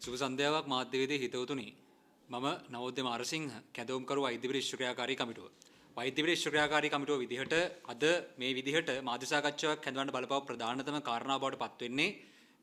සුබ සන්ධ්‍යාවක් මාධ්‍යවේදී හිතවතුනි මම නවෝදය මාරසිංහ කැඳවුම්කරු වෛද්‍ය පරීක්ෂක ක්‍රියාකාරී කමිටුව වෛද්‍ය පරීක්ෂක ක්‍රියාකාරී කමිටුව විදිහට අද මේ විදිහට මාධ්‍ය සාකච්ඡාවක් හැඳවන්න බලපාව ප්‍රධානතම කාරණාව බවට පත් වෙන්නේ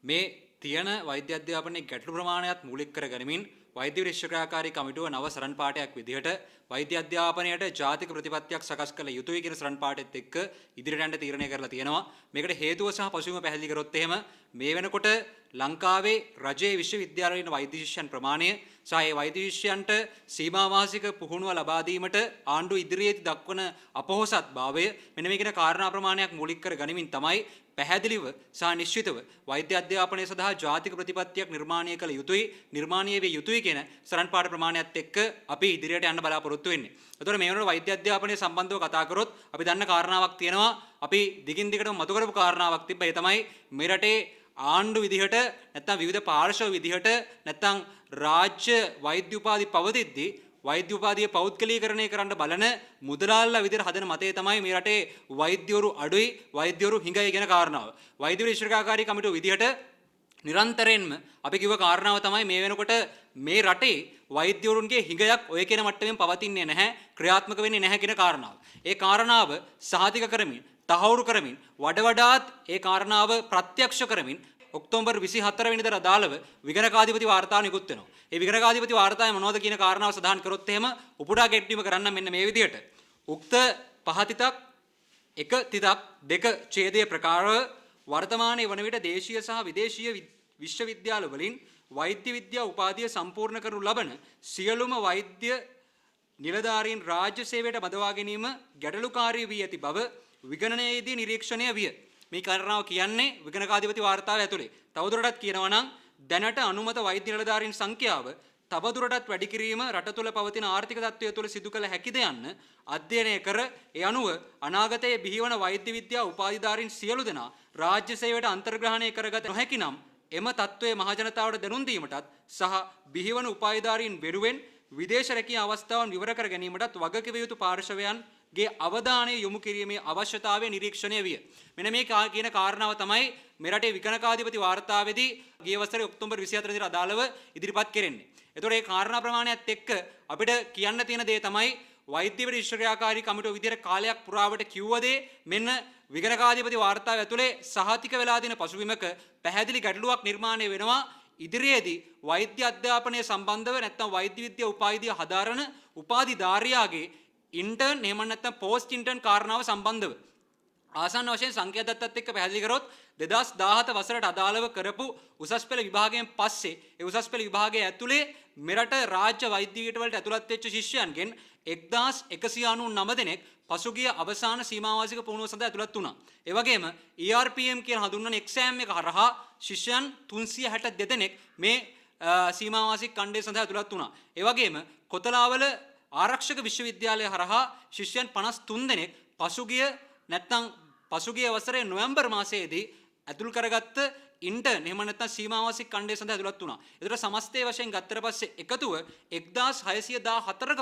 මේ තියෙන වෛද්‍ය අධ්‍යාපනයේ ගැටළු ප්‍රමාණයත් මූලික කරගනිමින් වෛද්‍ය පරීක්ෂක ක්‍රියාකාරී කමිටුව නව සරණ පාඨයක් විදිහට වෛද්‍ය අධ්‍යාපනයට ජාතික ප්‍රතිපත්තියක් සකස් කළ යුතුයි කියන සරණ පාඨයත් එක්ක ඉදිරියට යන්න තීරණය කරලා තියෙනවා. මේකට හේතුව සහ පසුබිම පැහැදිලි කරොත් එහෙම මේ වෙනකොට ලංකාවේ රජයේ විශ්වවිද්‍යාලවල වෛද්‍ය ශිෂ්‍යයන් ප්‍රමාණය සහ ඒ වෛද්‍ය ශිෂ්‍යයන්ට සීමා මාසික පුහුණුව ලබා දීමට ආණ්ඩුව ඉදිරියේදී දක්වන අපොහොසත් භාවය මෙන්න මේ කියන කාරණා ප්‍රමාණයක් මූලික කර ගනිමින් තමයි පැහැදිලිව සහ නිශ්චිතව වෛද්‍ය අධ්‍යාපනය සඳහා ජාතික ප්‍රතිපත්තියක් නිර්මාණය කළ යුතුයි නිර්මාණය විය යුතුයි කියන සරණ පාඨ ප්‍රමාණයත් එක්ක අපි ඉදිරියට යන්න බලාපොරොත්තු වෙන්නේ. ඒතකොට මේ වෙනකොට වෛද්‍ය අධ්‍යාපනය සම්බන්ධව කතා කරොත් අපි දන්න කාරණාවක් තියෙනවා. අපි දිගින් දිගටම මතු කරපු කාරණාවක් තිබ්බා. ඒ තමයි මේ රටේ ආණ්ඩු විදිහට නැත්නම් විවිධ පාර්ශව විදිහට නැත්නම් රාජ්‍ය වෛද්‍ය උපාධි පවතිද්දී වෛද්‍ය උපාධිය පෞද්ගලීකරණය කරන්න බලන මුදලාල්ලා විදිහට හදන මතය තමයි මේ රටේ වෛද්‍යවරු අඩුයි වෛද්‍යවරු හිඟයි කියන කාරණාව. වෛද්‍ය පරීක්ෂකාකාරී කමිටුව විදිහට නිරන්තරයෙන්ම අපි කිව්ව කාරණාව තමයි මේ වෙනකොට මේ රටේ වෛද්‍යවරුන්ගේ හිඟයක් ඔය කියන මට්ටමින් පවතින්නේ නැහැ ක්‍රියාත්මක වෙන්නේ නැහැ කියන කාරණාව. ඒ කාරණාව සහතික කරමින් තහවුරු කරමින් වඩාත් ඒ කාරණාව ප්‍රත්‍යක්ෂ කරමින් ඔක්තෝබර් 24 වෙනිදා අදාළව විගණකාධිපති වාර්තාව නිකුත් වෙනවා. ඒ විගණකාධිපති වාර්තාවේ මොනවද කියන කාරණාව සඳහන් කරොත් එහෙම උපුටා ගැටීම කරන්න මෙන්න මේ විදිහට. උක්ත පහතිතක් එක තිතක් දෙක ඡේදයේ ප්‍රකාරව වර්තමානයේ වන විට දේශීය සහ විදේශීය විශ්වවිද්‍යාල වලින් වෛද්‍ය විද්‍යා උපාධිය සම්පූර්ණ කරනු ලබන සියලුම වෛද්‍ය නිලධාරීන් රාජ්‍ය සේවයට බදවා ගැනීම ගැටලුකාරී වී ඇති බව විගණනයේදී නිරීක්ෂණය විය. මේ කාරණාව කියන්නේ විගණකාධිපති වාර්තාව ඇතුලේ. තවදුරටත් කියනවා නම් දැනට අනුමත වෛද්‍ය නිලධාරීන් සංඛ්‍යාව තවදුරටත් වැඩි කිරීම රට තුළ පවතින ආර්ථික තත්ත්වය තුළ සිදු කළ හැකිද යන්න අධ්‍යයනය කර ඒ අනුව අනාගතයේ බිහිවන වෛද්‍ය විද්‍යා උපාධිධාරීන් සියලු දෙනා රාජ්‍ය සේවයට අන්තර්ග්‍රහණය කරගත නොහැකි නම් එම තත්ත්වයේ මහජනතාවට දැනුම් දීමටත් සහ බිහිවන උපාධිධාරීන් වෙනුවෙන් විදේශ රැකියා අවස්ථාවන් විවර කර ගැනීමටත් වගකිව යුතු පාර්ශවයන්ගේ අවධානය යොමු කිරීමේ අවශ්‍යතාවය නිරීක්ෂණය විය. මෙන්න මේ කියන කාරණාව තමයි මේ රටේ විගණකාධිපති වාර්තාවේදී ගිය වසරේ ඔක්තෝබර් 24 වෙනිදා අදාළව ඉදිරිපත් කෙරෙන්නේ. එතකොට මේ කාරණා ප්‍රමාණයත් එක්ක අපිට කියන්න තියෙන දේ තමයි වෛද්‍ය පරීක්ෂකයාකාරී කමිටුව විදිහට කාලයක් පුරාවට කිව්ව දේ මෙන්න විගණකාධිපති වාර්තාව ඇතුලේ සහතික වෙලා තියෙන පසුබිමක පැහැදිලි ගැටලුවක් නිර්මාණය වෙනවා. ඉදිරියේදී වෛද්‍ය අධ්‍යාපනය සම්බන්ධව නැත්නම් වෛද්‍ය විද්‍යා උපාධිය හදාරන උපාධිධාරියාගේ ඉන්ටර්න් එහෙම නැත්නම් පෝස්ට් ඉන්ටර්න් කාරණාව සම්බන්ධව ආසන්න වශයෙන් සංඛ්‍යා දත්තත් එක්ක පැහැදිලි කරොත් 2017 වසරට අදාළව කරපු උසස් පෙළ විභාගයෙන් පස්සේ ඒ උසස් පෙළ විභාගයේ ඇතුලේ මෙරට රාජ්‍ය වෛද්‍ය විද්‍යාලවලට ඇතුළත් වෙච්ච ශිෂ්‍යයන්ගෙන් 1199 දෙනෙක් පසුගිය අවසාන සීමාවාසික පුහුණුව සඳහා ඇතුළත් වුණා. ඒ වගේම ERPM කියන හඳුන්වන එක්සෑම් එක හරහා ශිෂ්‍යයන් 362 දෙනෙක් මේ සීමාවාසික ඛණ්ඩය සඳහා ඇතුළත් වුණා. ඒ වගේම කොතලාවල ආරක්ෂක විශ්වවිද්‍යාලය හරහා ශිෂ්‍යයන් 53 දෙනෙක් පසුගිය වසරේ නොවැම්බර් මාසයේදී ඇතුල් කරගත්ත ඉන්ටර්න් එහෙම නැත්නම් සීමාවාසික ඛණ්ඩය සඳහා ඇතුළත් වුණා. ඒතර සමස්තය වශයෙන් ගත්තට පස්සේ එකතුව 1614ක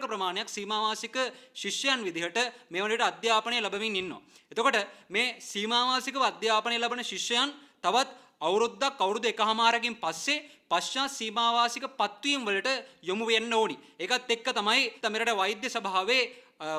ප්‍රමාණයක් සීමාවාසික ශිෂ්‍යයන් විදිහට මේ වනට අධ්‍යාපනය ලැබමින් ඉන්නවා. එතකොට මේ සීමාවාසිකව අධ්‍යාපනය ලබන ශිෂ්‍යයන් තවත් අවුරුදු එකහමාරකින් පස්සේ පශ්චාත් සීමාවාසික පත්වීම් වලට යොමු වෙන්න ඕනි. ඒකත් එක්ක තමයි මෙරට වෛද්‍ය සභාවේ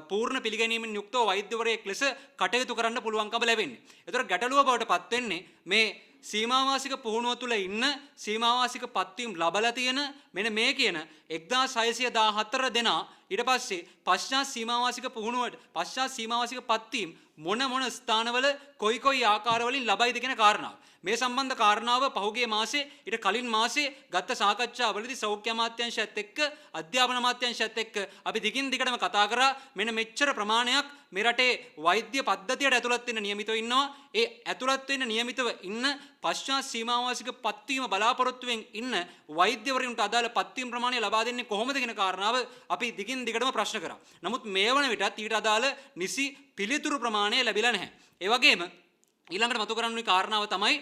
පූර්ණ පිළිගැනීමෙන් යුක්තව වෛද්‍යවරයෙක් ලෙස කටයුතු කරන්න පුළුවන්කම ලැබෙන්නේ. ඒතර ගැටලුව බවට පත් වෙන්නේ මේ සීමාවාසික පුහුණුව තුළ ඉන්න සීමාවාසික පත්වීම් ලබලා තියෙන මෙන්න මේ කියන 1614 දෙනා ඊට පස්සේ පශ්චාත් සීමාවාසික පුහුණුවට පශ්චාත් සීමාවාසික පත්වීම් මොන ස්ථානවල කොයි ආකාරවලින් ලබයිද කියන කාරණාව. මේ සම්බන්ධ කාරණාව පහුගිය මාසේ ඊට කලින් මාසේ ගත්ත සාකච්ඡාවලදී සෞඛ්‍ය අමාත්‍යාංශයත් එක්ක අධ්‍යාපන අමාත්‍යාංශයත් එක්ක අපි දිගින් දිගටම කතා කරා. මෙන්න මෙච්චර ප්‍රමාණයක් මේ රටේ වෛද්‍ය පද්ධතියට ඇතුළත් වෙන්න නියමිතව ඉන්නවා. ඒ ඇතුළත් වෙන්න නියමිතව ඉන්න පශ්චාත් සීමාවාසික පත්වීම බලාපොරොත්තුවෙන් ඉන්න වෛද්‍යවරුන්ට අදාළ පත්වීම් ප්‍රමාණය ලබා දෙන්නේ කොහොමද කියන කාරණාව අපි දිගින් දිගටම ප්‍රශ්න කරා. නමුත් මේ වන විටත් ඊට අදාළ නිසි පිළිතුරු ප්‍රමාණය ලැබිලා නැහැ. ඒ වගේම ඊළඟට මතු කරන්න ඕනේ කාරණාව තමයි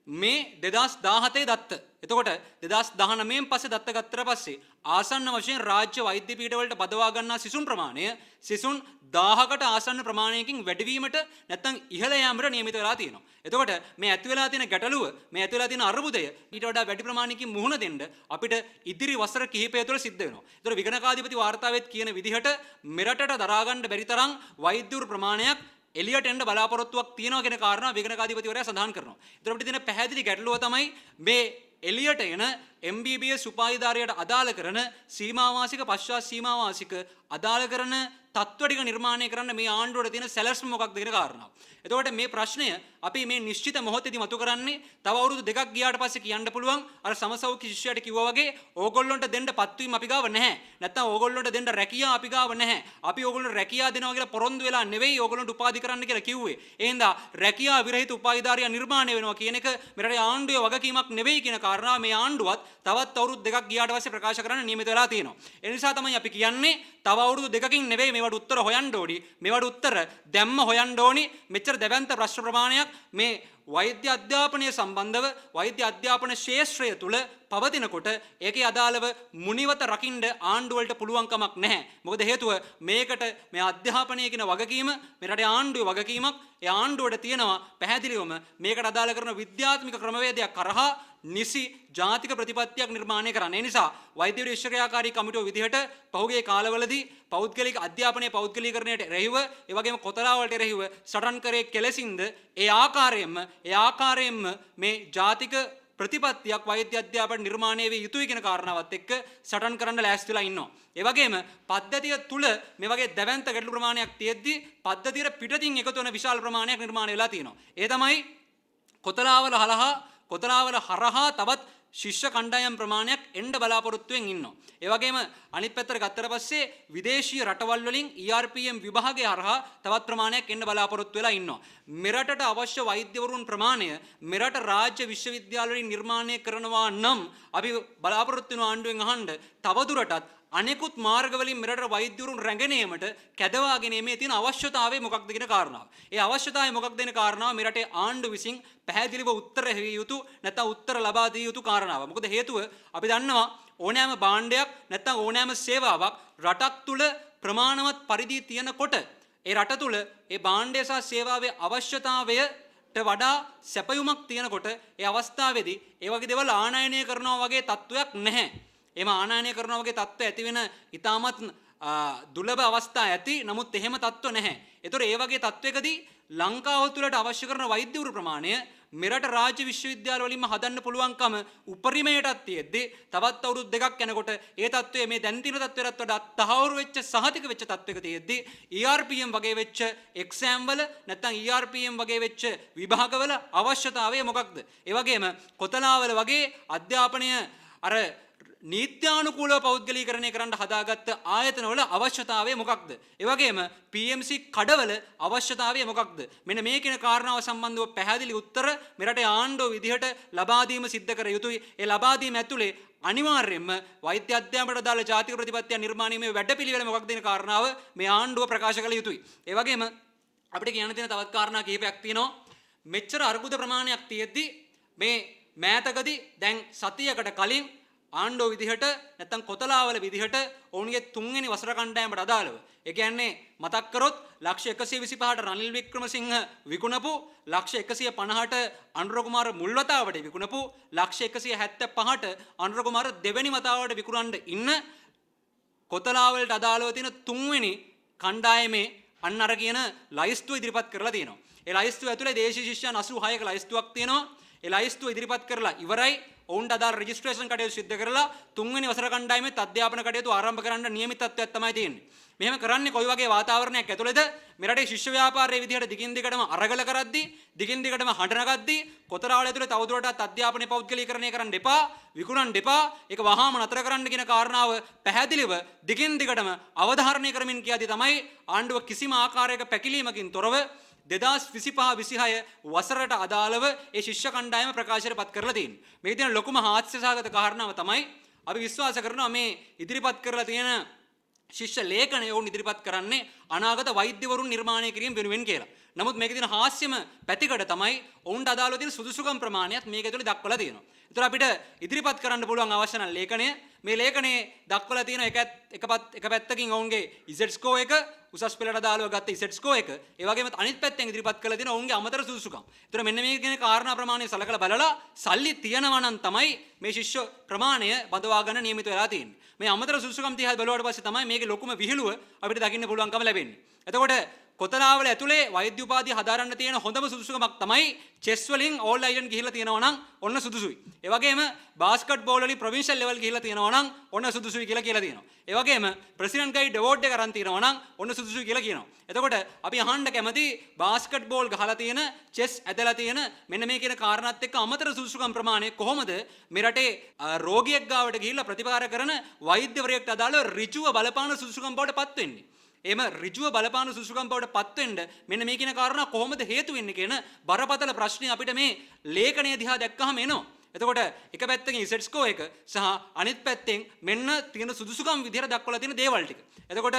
මේ 2017 දත්ත. එතකොට 2019න් පස්සේ දත්ත ගත්තට පස්සේ ආසන්න වශයෙන් රාජ්‍ය වෛද්‍ය පීඨවලට බදවා ගන්නා සිසුන් ප්‍රමාණය සිසුන් 1000කට ආසන්න ප්‍රමාණයකින් වැඩිවීමට නැත්නම් ඉහළ යාමට නියමිත වෙලා තියෙනවා. එතකොට මේ ඇති වෙලා තියෙන ගැටලුව, මේ ඇති වෙලා තියෙන අර්බුදය ඊට වඩා වැඩි ප්‍රමාණයකින් මුහුණ දෙන්න අපිට ඉදිරි වසර කිහිපය තුළ සිද්ධ වෙනවා. ඒතර විගණකාධිපති වාර්තාවෙත් කියන විදිහට මෙරටට දරා ගන්න බැරි තරම් වෛද්‍යවරු ප්‍රමාණයක් එලියට එන්න බලාපොරොත්තුවක් තියෙනවා කියන කාරණා විගණකාධිපතිවරයා සඳහන් කරනවා. ඒතර අපිට තියෙන පැහැදිලි ගැටලුව තමයි මේ එලියට එන MBBS උපාධිධාරියට අදාළ කරන සීමාවාසික පශ්චාත් සීමාවාසික අදාළ කරන තත්ත්ව ටික නිර්මාණය කරන්න මේ ආණ්ඩුවට තියෙන සැලැස්ම මොකක්ද කියන කාරණාව. එතකොට මේ ප්‍රශ්නය අපි මේ නිශ්චිත මොහොතේදී මතු කරන්නේ තව අවුරුදු දෙකක් ගියාට පස්සේ කියන්න පුළුවන් අර සමසෞඛ්‍ය ශිෂ්‍යයට කිව්වා වගේ ඕගොල්ලන්ට දෙන්න පත්වීම අපි ගාව නැහැ. නැත්තම් ඕගොල්ලන්ට දෙන්න රැකියාව අපි ගාව නැහැ. අපි ඕගොල්ලන්ට රැකියාව දෙනවා කියලා පොරොන්දු වෙලා නෙවෙයි ඕගොල්ලන්ට උපාධි කරන්න කියලා කිව්වේ. එහෙනම් රැකියාව විරහිත උපාධිධාරියා නිර්මාණය වෙනවා කියන එක මෙරටේ ආණ්ඩුවේ වගකීමක් නෙවෙයි කියන කාරණාව මේ ආණ්ඩුවත් තවත් අවුරුදු දෙකක් ගියාට පස්සේ ප්‍රකාශ කරන්න නියමිත වෙලා තියෙනවා. ඒ නිසා තමයි අපි කියන්නේ තව අවුරුදු දෙකකින් නෙවෙයි මේවට උත්තර හොයන්න ඕනි. මේවට උත්තර දැම්ම හොයන්න ඕනි. මෙච්චර දැවැන්ත ප්‍රශ්න ප්‍රමාණයක් මේ වෛද්‍ය අධ්‍යාපනය සම්බන්ධව වෛද්‍ය අධ්‍යාපන ශාස්ත්‍රය තුල පවතිනකොට ඒකේ අදාළව මුනිවත රකින්න ආණ්ඩුවලට පුළුවන් කමක් නැහැ. මොකද හේතුව මේකට මේ අධ්‍යාපනය කියන වගකීම මේ රටේ ආණ්ඩුවේ වගකීමක්. ඒ ආණ්ඩුවට තියෙනවා පැහැදිලිවම මේකට අදාළ කරන විද්‍යාත්මක ක්‍රමවේදයක් කරහා නිසි ජාතික ප්‍රතිපත්තියක් නිර්මාණය කරන්න. ඒ නිසා වෛද්‍ය විශ්වක්‍රියාකාරී කමිටුව විදිහට පහුගිය කාලවලදී පෞද්ගලික අධ්‍යාපනයේ පෞද්ගලීකරණයට එරෙහිව ඒ වගේම කොතලාවලට එරෙහිව සටන් කරේ කෙලසින්ද ඒ ආකාරයෙන්ම මේ ජාතික ප්‍රතිපත්තියක් වෛද්‍ය අධ්‍යාපන නිර්මාණය වේ යුතුයි කියන කාරණාවත් එක්ක සටන් කරන්න ලෑස්තිලා ඉන්නවා. ඒ වගේම පද්ධතිය තුල මේ වගේ දැවැන්ත ගැටලු ප්‍රමාණයක් තියෙද්දි පද්ධතියට පිටතින් එකතු වෙන විශාල ප්‍රමාණයක් නිර්මාණය වෙලා තියෙනවා. ඒ තමයි කොතලාවල හරහා තවත් ශිෂ්‍ය කණ්ඩායම් ප්‍රමාණයක් එන්න බලාපොරොත්තුෙන් ඉන්නවා. ඒ වගේම අනිත් පැත්තට ගත්තට පස්සේ විදේශීය රටවල් වලින් ERPM විභාගය හරහා තවත් ප්‍රමාණයක් එන්න බලාපොරොත්තු වෙලා ඉන්නවා. මෙරටට අවශ්‍ය වෛද්‍යවරුන් ප්‍රමාණය මෙරට රාජ්‍ය විශ්වවිද්‍යාල වලින් නිර්මාණය කරනවා නම් අපි බලාපොරොත්තු වෙන ආණ්ඩුවෙන් අහන්න තවදුරටත් අනෙකුත් මාර්ගවලින් මෙරට වෛද්‍යවරුන් රැගෙන කැදවා ගැනීමේ තියෙන අවශ්‍යතාවය මොකක්ද කියන කාරණාව. ඒ අවශ්‍යතාවය මොකක්ද කියන කාරණාව මෙරටේ ආණ්ඩුව විසින් පැහැදිලිව උත්තර හැවිය යුතු නැත්නම් උත්තර ලබා දිය යුතු කාරණාව. මොකද හේතුව අපි දන්නවා ඕනෑම භාණ්ඩයක් නැත්නම් ඕනෑම සේවාවක් රටක් තුල ප්‍රමාණවත් පරිදි තියෙනකොට ඒ රට තුල ඒ භාණ්ඩය සහ සේවාවේ අවශ්‍යතාවයට වඩා සැපයුමක් තියෙනකොට ඒ අවස්ථාවේදී ඒ වගේ දේවල් ආනයනය කරනවා වගේ තත්වයක් නැහැ. එම ආනයනය කරනවා වගේ තත්ත්ව ඇති වෙන ඉතාමත් දුර්ලභ අවස්ථා ඇති. නමුත් එහෙම තත්ත්ව නැහැ. ඒතර ඒ වගේ තත්වයකදී ලංකාව තුළට අවශ්‍ය කරන වෛද්‍යවරු ප්‍රමාණය මෙරට රාජ්‍ය විශ්වවිද්‍යාල වලින්ම හදන්න පුළුවන්කම උපරිමයටත් තියෙද්දි තවත් අවුරුදු දෙකක් යනකොට ඒ තත්ත්වය මේ දැන් තියෙන තත්ත්වයටත් වඩා තහවුරු වෙච්ච සහතික වෙච්ච තත්ත්වයක තියෙද්දි ERPM වගේ වෙච්ච එක්සෑම් වල නැත්නම් ERPM වගේ වෙච්ච විභාගවල අවශ්‍යතාවය මොකක්ද? ඒ වගේම කොතලාවල වගේ අධ්‍යාපනය අර නීත්‍යානුකූලව පෞද්ගලීකරණය කරන්න හදාගත්ත ආයතනවල අවශ්‍යතාවය මොකක්ද? ඒ වගේම PMC කඩවල අවශ්‍යතාවය මොකක්ද? මෙන්න මේ කියන කාරණාව සම්බන්ධව පැහැදිලි උත්තර මෙරටේ ආණ්ඩුව විදිහට ලබා දීම සිද්ධ කර යුතුයි. ඒ ලබා දීම ඇතුලේ අනිවාර්යයෙන්ම වෛද්‍ය අධ්‍යාපනයට දාලා ජාතික ප්‍රතිපත්තිය නිර්මාණීමේ වැඩපිළිවෙල මොකක්ද කියන කාරණාව මේ ආණ්ඩුව ප්‍රකාශ කළ යුතුයි. ඒ වගේම අපිට කියන්න තියෙන තවත් කාරණා කිහිපයක් තියෙනවා. මෙච්චර අර්බුද ප්‍රමාණයක් තියෙද්දි මේ මෑතකදී දැන් සතියකට කලින් ආණ්ඩුව විදිහට නැත්නම් කොතලාවල විදිහට ඔවුන්ගේ තුන්වෙනි වසර කණ්ඩායමට අදාළව ඒ කියන්නේ මතක් කරොත් ලක්ෂ 125ට රනිල් වික්‍රමසිංහ විකුණපු ලක්ෂ 150ට අනුර කුමාර මුල් වතාවට විකුණපු ලක්ෂ 175ට අනුර කුමාර දෙවෙනි වතාවට විකුණන්න ඉන්න කොතලාවලට අදාළව තියෙන තුන්වෙනි කණ්ඩායමේ අන්න අර කියන ලයිස්තුව ඉදිරිපත් කරලා තියෙනවා. ඒ ලයිස්තුව ඇතුලේ දේශීය ශිෂ්‍යයන් 86ක ලයිස්තුවක් තියෙනවා. ඒ ලයිස්තුව ඉදිරිපත් කරලා ඉවරයි. ඔවුන්ට අදාළ රෙජිස්ට්‍රේෂන් කටයුතු සිදු කරලා තුන්වෙනි වසර කණ්ඩායමේ අධ්‍යාපන කටයුතු ආරම්භ කරන්න නියමිතත්වයක් තමයි තියෙන්නේ. මෙහෙම කරන්නේ කොයි වගේ වාතාවරණයක් ඇතුළේද? මෙරටේ ශිෂ්‍ය ව්‍යාපාරයේ විදිහට දිගින් දිගටම අරගල කරද්දී, දිගින් දිගටම හඬනගද්දී, කොතරාවල ඇතුළේ තවදුරටත් අධ්‍යාපනයේ පෞද්ගලීකරණය කරන්න එපා, විකුණන්න එපා, ඒක වහාම නතර කරන්න කියන කාරණාව පැහැදිලිව දිගින් දිගටම අවධාරණය කරමින් කියද්දී තමයි ආණ්ඩුව කිසිම ආකාරයක පැකිලීමකින් තොරව 2025-26 වසරට අදාළව ඒ ශිෂ්‍ය කණ්ඩායම ප්‍රකාශයට පත් කරලා තියෙනවා. මේ තියෙන ලොකුම හාස්‍යසහගත කාරණාව තමයි අපි විශ්වාස කරනවා මේ ඉදිරිපත් කරලා තියෙන ශිෂ්‍ය ලේඛනය වුන් ඉදිරිපත් කරන්නේ අනාගත වෛද්‍යවරුන් නිර්මාණය කිරීම වෙනුවෙන් කියලා. නමුත් මේකේ තියෙන හාස්‍යම පැතිකඩ තමයි ඔවුන්ට අදාළව තියෙන සුදුසුකම් ප්‍රමාණයත් මේක ඇතුලේ දක්වලා තියෙනවා. ඒතර අපිට ඉදිරිපත් කරන්න පුළුවන් අවශ්‍ය නම් ලේඛනය මේ ලේඛනයේ දක්වලා තියෙන එක පැත්තකින් ඔවුන්ගේ Z score එක උසස් පෙළට අදාළව ගත්ත Z score එක ඒ වගේම අනිත් පැත්තෙන් ඉදිරිපත් කරලා තියෙන ඔවුන්ගේ අමතර සුදුසුකම්. ඒතර මෙන්න මේ කියන කාරණා ප්‍රමාණය සලකලා බලලා සල්ලි තියනවා නම් තමයි මේ ශිෂ්‍ය ප්‍රමාණය බඳවා ගන්න නියමිත වෙලා තියෙන්නේ. මේ අමතර සුදුසුකම් තියා බලුවාට පස්සේ තමයි මේකේ ලොකුම විහිළුව අපිට දකින්න පුළුවන්කම ලැබෙන්නේ. එතකොට කොතලාවල ඇතුලේ වෛද්‍ය උපාධිය හදාරන්න තියෙන හොඳම සුදුසුකමක් තමයි චෙස් වලින් ඕල් අයිලන්ඩ් ගිහිල්ලා තියෙනවා නම් ඔන්න සුදුසුයි. ඒ වගේම බාස්කට් බෝල් වලින් ප්‍රොවින්ෂල් ලෙවල් ගිහිල්ලා තියෙනවා නම් ඔන්න සුදුසුයි කියලා තියෙනවා. ඒ වගේම ප්‍රෙසිඩන්ට් ගයිඩ් අවෝඩ් එක අරන් තියෙනවා නම් ඔන්න සුදුසුයි කියලා කියනවා. එතකොට අපි අහන්න කැමති බාස්කට් බෝල් ගහලා තියෙන චෙස් ඇදලා තියෙන මෙන්න මේ කියන කාරණාත් එක්ක අමතර සුදුසුකම් ප්‍රමාණය කොහොමද මේ රටේ රෝගියෙක් ගාවට ගිහිල්ලා ප්‍රතිකාර කරන වෛද්‍යවරයෙක්ට අදාළව ඍජුව බලපාන සුදුසුකම් බවට පත් වෙන්නේ. එහෙම ඍජුව බලපාන සුසුකම් බවට පත් වෙන්න මෙන්න මේ කියන කාරණා කොහොමද හේතු වෙන්නේ කියන බරපතල ප්‍රශ්නේ අපිට මේ ලේඛනය දිහා දැක්කහම එනවා. එතකොට එක පැත්තකින් Z score එක සහ අනිත් පැත්තෙන් මෙන්න තියෙන සුදුසුකම් විදිහට දක්වලා තියෙන දේවල් ටික. එතකොට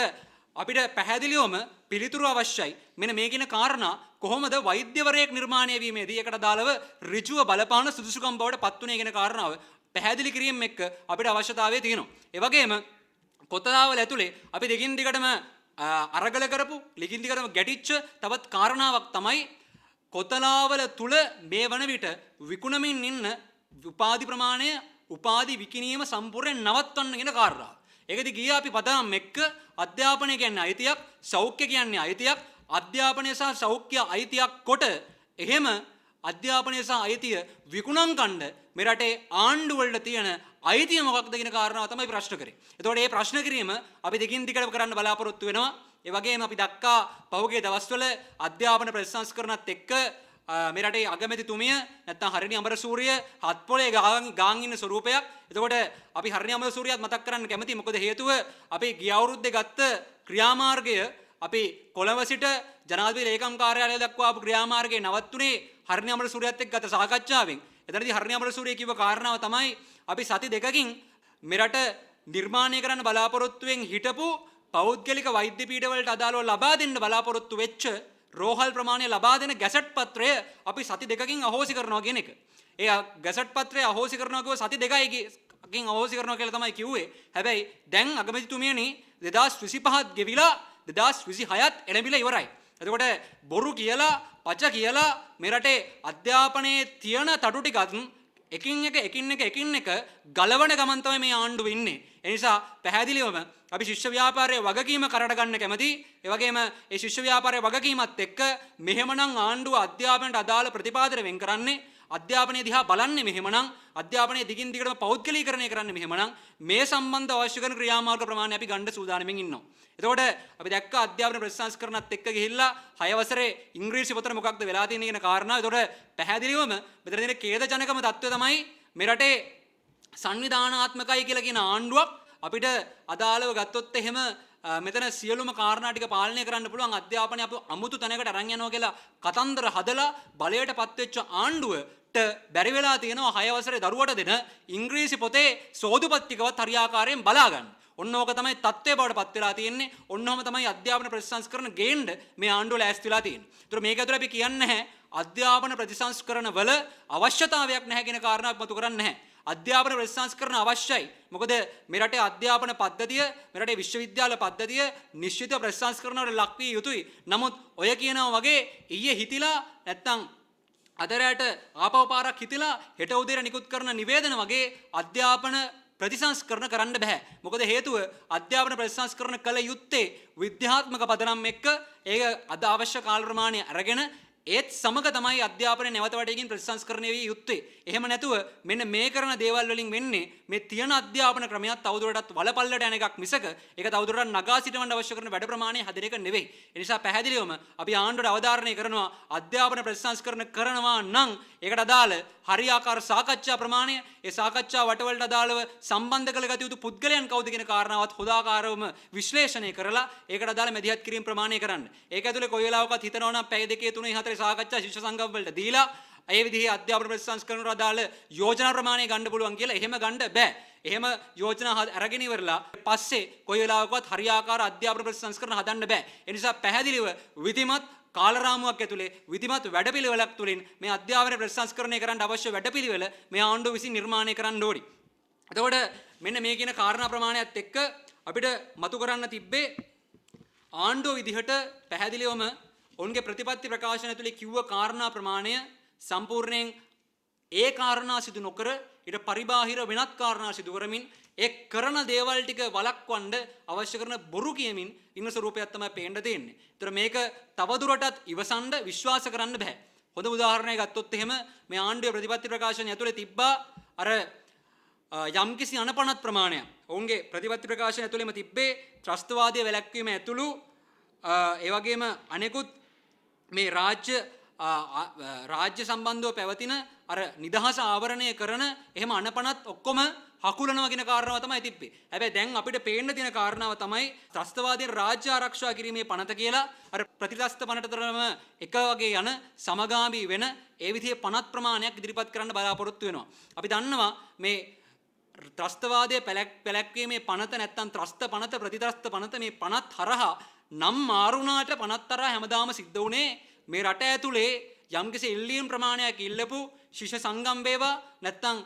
අපිට පැහැදිලිවම පිළිතුරු අවශ්‍යයි. මෙන්න මේ කියන කාරණා කොහොමද වෛද්‍යවරයෙක් නිර්මාණය වීමේදී එකට අදාළව ඍජුව බලපාන සුදුසුකම් බවට පත් වුනේ කියන කාරණාව පැහැදිලි කිරීම එක්ක අපිට අවශ්‍යතාවය තියෙනවා. ඒ වගේම කොතලාවල ඇතුලේ අපි දෙකින් දිගටම අරගල කරපු ලිගින් දිගටම ගැටිච්ච තවත් කාරණාවක් තමයි කොතලාවල තුල මේ වන විට විකුණමින් ඉන්න උපාධි ප්‍රමාණය උපාධි විකිණීම සම්පූර්ණයෙන් නවත්වන්න කියන කාරණාව. ඒකදී ගියා අපි පදනම් එක්ක අධ්‍යාපනය කියන්නේ අයිතියක්, සෞඛ්‍ය කියන්නේ අයිතියක්, අධ්‍යාපනය සහ සෞඛ්‍ය අයිතියක් කොට එහෙම අධ්‍යාපනය සහ අයිතිය විකුණන් කණ්ඩ මේ රටේ ආණ්ඩු වලට තියෙන අයිතිය මොකක්ද කියන කාරණාව තමයි ප්‍රශ්න කරේ. එතකොට මේ ප්‍රශ්න කිරීම අපි දෙකින් දිගට කරන්න බලාපොරොත්තු වෙනවා. ඒ වගේම අපි දක්කා පහුගිය දවස්වල අධ්‍යාපන ප්‍රතිසංස්කරණත් එක්ක මේ රටේ අගමැතිතුමිය නැත්නම් හරිනි අමරසූරිය හත් පොලේ ගාන් ඉන්න ස්වරූපයක්. එතකොට අපි හරිනි අමරසූරියත් මතක් කරන්න කැමතියි. මොකද හේතුව අපි ගිය අවුරුද්දේ ගත්ත ක්‍රියාමාර්ගය අපි කොළඹ සිට ජනාධිපති ලේකම් කාර්යාලය දක්වා ආපු ක්‍රියාමාර්ගයේ නවත්තුනේ හරිනි අමරසූරියත් එක්ක ගත සාකච්ඡාවෙන්. එතනදී හරිනි අමරසූරිය කිව්ව කාරණාව තමයි අපි සති දෙකකින් මෙරට නිර්මාණය කරන්න බලාපොරොත්තුවෙන් හිටපු පෞද්ගලික වෛද්‍ය පීඨවලට අදාළව ලබා දෙන්න බලාපොරොත්තු වෙච්ච රෝහල් ප්‍රමාණය ලබා දෙන ගැසට් පත්‍රය අපි සති දෙකකින් අහෝසි කරනවා කියන එක. ඒ ගැසට් පත්‍රය අහෝසි කරනවා කිව්ව සති දෙකකින් අහෝසි කරනවා කියලා තමයි කිව්වේ. හැබැයි දැන් අගමැතිතුමියනි 2025ත් ගෙවිලා 2026ත් එළඹිලා ඉවරයි. එතකොට බොරු කියලා පච කියලා මේ රටේ අධ්‍යාපනයේ තියෙන තටු ටිකත් එකින් එක ගලවන ගමන් තමයි මේ ආණ්ඩුව ඉන්නේ. ඒ නිසා පැහැදිලිවම අපි ශිෂ්‍ය ව්‍යාපාරයේ වගකීම කරට ගන්න කැමතියි. ඒ වගේම ඒ ශිෂ්‍ය ව්‍යාපාරයේ වගකීමත් එක්ක මෙහෙමනම් ආණ්ඩුව අධ්‍යාපනයට අදාළ ප්‍රතිපාදන වෙන් කරන්නේ අධ්‍යාපනයේ දිහා බලන්නේ මෙහෙමනම් අධ්‍යාපනයේ දිගින් දිගටම පෞද්ගලීකරණය කරන්නේ මෙහෙමනම් මේ සම්බන්ධ අවශ්‍ය කරන ක්‍රියාමාර්ග ප්‍රමාණය අපි ගන්න සූදානම්ෙන් ඉන්නවා. එතකොට අපි දැක්ක අධ්‍යාපන ප්‍රතිසංස්කරණත් එක්ක ගිහිල්ලා 6 වසරේ ඉංග්‍රීසි පොතේ මොකක්ද වෙලා තියෙන්නේ කියන කාරණාව. එතකොට පැහැදිලිවම මෙතන තියෙන ඛේදජනකම தত্ত্বය තමයි මේ රටේ සංවිධානාත්මකයි කියලා කියන ආණ්ඩුවක් අපිට අදාළව ගත්තොත් එහෙම මෙතන සියලුම කාරණා ටික පාලනය කරන්න පුළුවන් අධ්‍යාපනය අප අමුතු තැනකට අරන් යනවා කියලා කතන්දර හදලා බලයට පත්වෙච්ච ආණ්ඩුවට බැරි වෙලා තියෙනවා 6 වසරේ දරුවට දෙන ඉංග්‍රීසි පොතේ සෝදුපත් ටිකවත් හරියාකාරයෙන් බලා ගන්න. ඔන්න ඕක තමයි තත්ත්වය බවට පත් වෙලා තියෙන්නේ. ඔන්නෝම තමයි අධ්‍යාපන ප්‍රතිසංස්කරණ ගේන්න මේ ආණ්ඩුව ලෑස්ති වෙලා තියෙන්නේ. ඒතර මේක ඇතුළේ අපි කියන්නේ නැහැ අධ්‍යාපන ප්‍රතිසංස්කරණ වල අවශ්‍යතාවයක් නැහැ කියන කාරණාවක් මතු කරන්නේ නැහැ. අධ්‍යාපන ප්‍රතිසංස්කරණ අවශ්‍යයි. මොකද මේ රටේ අධ්‍යාපන පද්ධතිය, මේ රටේ විශ්වවිද්‍යාල පද්ධතිය නිශ්චිත ප්‍රතිසංස්කරණ වල ලක් විය යුතුයි. නමුත් ඔය කියනවා වගේ ඊයේ හිතිලා නැත්තම් අදරයට ආපව පාරක් හිතිලා හෙට උදේට නිකුත් කරන නිවේදන වගේ අධ්‍යාපන ප්‍රතිසංස්කරණ කරන්න බෑ. මොකද හේතුව අධ්‍යාපන ප්‍රතිසංස්කරණ කළ යුත්තේ විද්‍යාත්මක පදනම් එක්ක ඒක අද අවශ්‍ය කාල ප්‍රමාණය අරගෙන ඒත් සමග තමයි අධ්‍යාපනය නැවත වටේකින් ප්‍රතිසංස්කරණය විය යුත්තේ. එහෙම නැතුව මෙන්න මේ කරන දේවල් වලින් වෙන්නේ මේ තියෙන අධ්‍යාපන ක්‍රමයක් තවදුරටත් වලපල්ලට යන එකක් මිසක ඒක තවදුරටත් නගා සිටවන්න අවශ්‍ය කරන වැඩ ප්‍රමාණය හදන එක නෙවෙයි. ඒ නිසා පැහැදිලිවම අපි ආණ්ඩුවට අවධාරණය කරනවා අධ්‍යාපන ප්‍රතිසංස්කරණ කරනවා නම් ඒකට අදාළ හරියාකාර සාකච්ඡා ප්‍රමාණය, ඒ සාකච්ඡා වටවලට අදාළව සම්බන්ධ කළ ගත යුතු පුද්ගලයන් කවුද කියන කාරණාවත් හොදාකාරවම විශ්ලේෂණය කරලා ඒකට අදාළ මැදිහත් කිරීම ප්‍රමාණය කරන්න. ඒක ඇතුලේ කොයි වෙලාවකත් හිතනවා නම් පැය 2 3 4 සාකච්ඡා ශිෂ්‍ය සංගම් වලට දීලා ඒ විදිහේ අධ්‍යාපන ප්‍රතිසංස්කරණ වල අදාළ යෝජනා ප්‍රමාණය ගන්න පුළුවන් කියලා එහෙම ගන්න බෑ. එහෙම යෝජනා අරගෙන ඉවරලා පස්සේ කොයි වෙලාවකවත් හරියාකාර අධ්‍යාපන ප්‍රතිසංස්කරණ හදන්න බෑ. ඒ නිසා පැහැදිලිව විධිමත් කාලරාමුවක් ඇතුලේ විධිමත් වැඩපිළිවෙලක් තුලින් මේ අධ්‍යාපන ප්‍රතිසංස්කරණය කරන්න අවශ්‍ය වැඩපිළිවෙල මේ ආණ්ඩුව විසින් නිර්මාණය කරන්න ඕනි. එතකොට මෙන්න මේ කියන කාරණා ප්‍රමාණයත් එක්ක අපිට මතු කරන්න තිබ්බේ ආණ්ඩුව විදිහට පැහැදිලිවම ඔවුන්ගේ ප්‍රතිපත්ති ප්‍රකාශන ඇතුලේ කිව්ව කාරණා ප්‍රමාණය සම්පූර්ණයෙන් ඒ කාරණා සිදු නොකර ඊට පරිබාහිර වෙනත් කාරණා සිදු කරමින් ඒ කරන දේවල් ටික වළක්වන්න අවශ්‍ය කරන බොරු කියමින් ඉන්න ස්වරූපයක් තමයි පේන්න තියෙන්නේ. ඒතර මේක තවදුරටත් ඉවසන්න විශ්වාස කරන්න බෑ. හොඳ උදාහරණයක් ගත්තොත් එහෙම මේ ආණ්ඩුවේ ප්‍රතිපත්ති ප්‍රකාශනය ඇතුලේ තිබ්බා අර යම්කිසි අනපනත් ප්‍රමාණයක්. ඔවුන්ගේ ප්‍රතිපත්ති ප්‍රකාශනය ඇතුළේම තිබ්බේ ත්‍රස්තවාදයේ වැළැක්වීම ඇතුළු ඒ වගේම අනෙකුත් මේ රාජ්‍ය සම්බන්ධව පැවතින අර නිදහස ආවරණය කරන එහෙම අනපනත් ඔක්කොම හකුලනවා කියන කාරණාව තමයි තිබ්බේ. හැබැයි දැන් අපිට පේන්න තියෙන කාරණාව තමයි ත්‍රස්තවාදයෙන් රාජ්‍ය ආරක්ෂා කිරීමේ පනත කියලා අර ප්‍රතිත්‍රස්ත පනතතරම එක වගේ යන සමගාමී වෙන ඒ විදිහේ පනත් ප්‍රමාණයක් ඉදිරිපත් කරන්න බලාපොරොත්තු වෙනවා. අපි දන්නවා මේ ත්‍රස්තවාදයේ පැලැක්වීමේ පනත නැත්තම් ත්‍රස්ත පනත ප්‍රතිත්‍රස්ත පනත මේ පනත් හරහා නම් මාරුණාට පනත් හරහා හැමදාම සිද්ධ වුණේ මේ රට ඇතුලේ යම්කිසි ඉල්ලීම් ප්‍රමාණයක් ඉල්ලපු ශිෂ්‍ය සංගම් වේවා නැත්තම්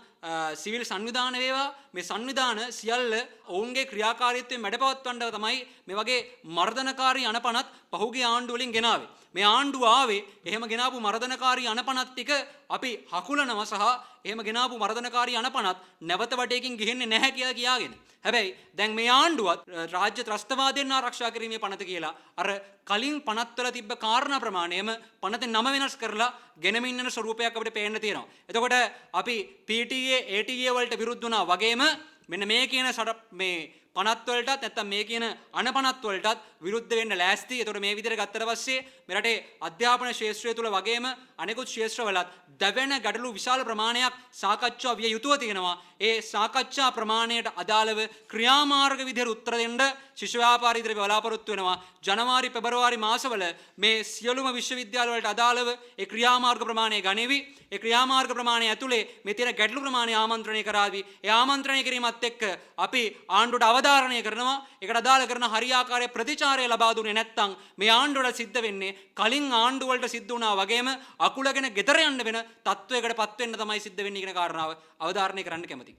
සිවිල් සංවිධාන වේවා මේ සංවිධාන සියල්ල ඔවුන්ගේ ක්‍රියාකාරීත්වයෙන් මැඩපවත්වන්නව තමයි මේ වගේ මර්ධනකාරී අනපනත් පහුගිය ආණ්ඩු වලින් ගෙනාවේ. මේ ආණ්ඩුව ආවේ එහෙම ගෙනාවු මර්ධනකාරී අනපනත් ටික අපි හකුලනවා සහ එහෙම ගෙනාවු මර්ධනකාරී අනපනත් නැවත වටේකින් ගිහින්නේ නැහැ කියලා කියාගෙන. හැබැයි දැන් මේ ආණ්ඩුවත් රාජ්‍ය ත්‍රස්තවාදයෙන් ආරක්ෂා කිරීමේ පනත කියලා අර කලින් පනත්වල තිබ්බ කාරණා ප්‍රමාණයම පනතේ නම වෙනස් කරලා ගෙනමින් යන ස්වරූපයක් අපිට පේන්න තියෙනවා. එතකොට අපි PTA ATA වලට විරුද්ධ වුණා වගේම මෙන්න මේ කියන මේ පනත් වලටත් නැත්තම් මේ කියන අනපනත් වලටත් විරුද්ධ වෙන්න ලෑස්ති. ඒතකොට මේ විදිහට ගත්තට පස්සේ මේ රටේ අධ්‍යාපන ක්ෂේත්‍රය තුල වගේම අනෙකුත් ක්ෂේත්‍රවලත් දැවෙන ගැටලු විශාල ප්‍රමාණයක් සාකච්ඡා විය යුතුව තියෙනවා. ඒ සාකච්ඡා ප්‍රමාණයට අදාළව ක්‍රියාමාර්ග විදිහට උත්තර දෙන්න ශිෂ්‍ය ව්‍යාපාර ඉදිරියේ බලාපොරොත්තු වෙනවා. ජනවාරි පෙබරවාරි මාසවල මේ සියලුම විශ්වවිද්‍යාල වලට අදාළව ඒ ක්‍රියාමාර්ග ප්‍රමාණය ගනිවි. ඒ ක්‍රියාමාර්ග ප්‍රමාණය ඇතුලේ මේ තියෙන ගැටලු ප්‍රමාණය ආමන්ත්‍රණය කරાવી. ඒ ආමන්ත්‍රණය කිරීමත් එක්ක අපි ආණ්ඩුවට අවධාරණය කරනවා. ඒකට අදාළ කරන හරියාකාරයේ ප්‍රතිචාරය ලබා දුන්නේ නැත්නම් මේ ආණ්ඩුවට සිද්ධ වෙන්නේ කලින් ආණ්ඩු වලට සිද්ධ වුණා වගේම අකුලගෙන ගෙදර යන්න වෙන තත්වයකටපත් වෙන්න තමයි සිද්ධ වෙන්නේ කියන කාරණාව අවධාරණය කරන්න කැමතියි.